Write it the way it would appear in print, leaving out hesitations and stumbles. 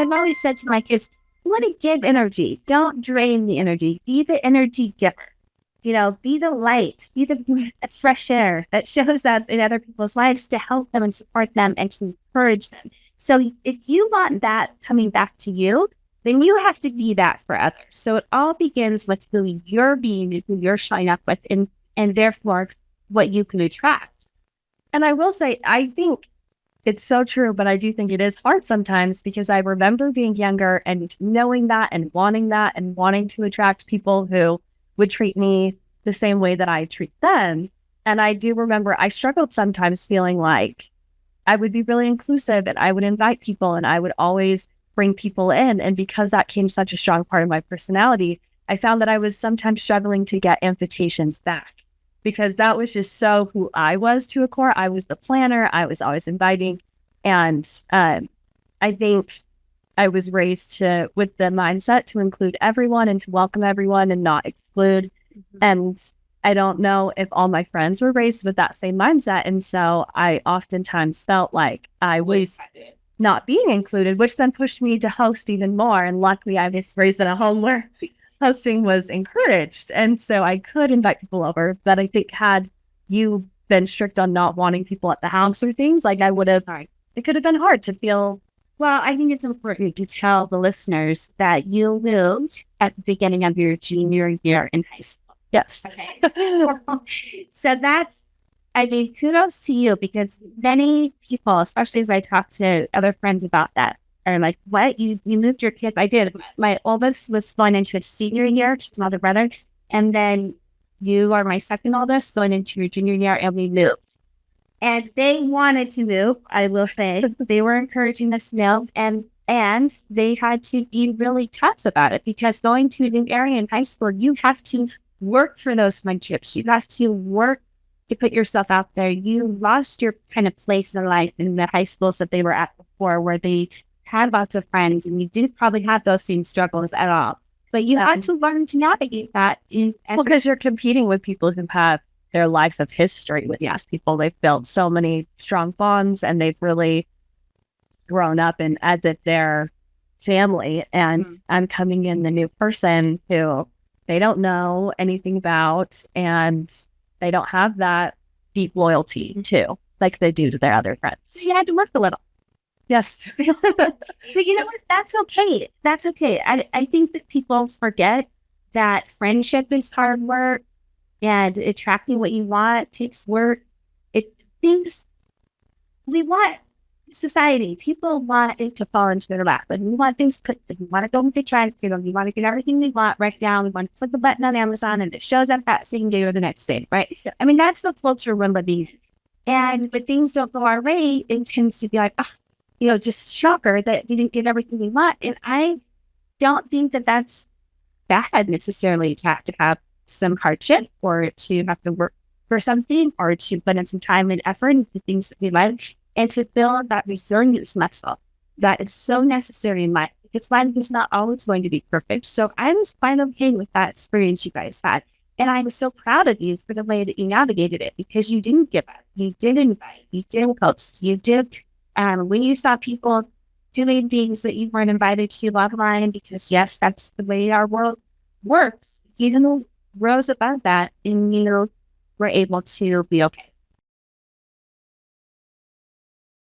I've always said to my kids, you want to give energy. Don't drain the energy. Be the energy giver. Be the light, be the fresh air that shows up in other people's lives to help them and support them and to encourage them. So if you want that coming back to you, then you have to be that for others. So it all begins with who you're being and who you're showing up with, and therefore what you can attract. And I will say, I think it's so true, but I do think it is hard sometimes because I remember being younger and knowing that and wanting to attract people who would treat me the same way that I treat them. And I do remember I struggled sometimes feeling like I would be really inclusive and I would invite people and I would always bring people in. And because that came such a strong part of my personality, I found that I was sometimes struggling to get invitations back because that was just so who I was to a core. I was the planner. I was always inviting. And I think I was raised with the mindset to include everyone and to welcome everyone and not exclude. Mm-hmm. And I don't know if all my friends were raised with that same mindset. And so I oftentimes felt like I was not being included, which then pushed me to host even more. And luckily I was raised in a home where hosting was encouraged. And so I could invite people over. But I think had you been strict on not wanting people at the house or things, like I would have, it could have been hard to feel. Well, I think it's important to tell the listeners that you moved at the beginning of your junior year in high school. Yes. Okay. So kudos to you, because many people, especially as I talk to other friends about that, are like, what? You moved your kids? I did. My oldest was going into its senior year, she's another brother. And then you are my second oldest going into your junior year, and we moved. And they wanted to move, I will say. They were encouraging us to move, and they had to be really tough about it, because going to a new area in high school, you have to work for those friendships. You have to work to put yourself out there. You lost your kind of place in life in the high schools that they were at before, where they had lots of friends, and you didn't probably have those same struggles at all. But you had to learn to navigate that. Because you're competing with people who have their life of history with these people. They've built so many strong bonds, and they've really grown up and as if they're family. And I'm coming in the new person who they don't know anything about, and they don't have that deep loyalty to, like they do to their other friends. So you had to work a little. Yes. But you know what? That's okay. That's okay. I think that people forget that friendship is hard work, and attracting what you want takes work. We want society. People want it to fall into their lap, and we want things put. We want to go with the trend. We want to get everything we want right now. We want to click a button on Amazon, and it shows up that same day or the next day, right? I mean, that's the culture we're living in. And when things don't go our way, it tends to be like, just shocker that we didn't get everything we want. And I don't think that that's bad necessarily to have some hardship, or to have to work for something, or to put in some time and effort into things that we like, and to build that resilience muscle that is so necessary in life. Because life is not always going to be perfect. So I was quite okay with that experience you guys had. And I was so proud of you for the way that you navigated it, because you didn't give up. You did invite, you did post, you did, when you saw people doing things that you weren't invited to online, because yes, that's the way our world works, you rose above that, and were able to be okay.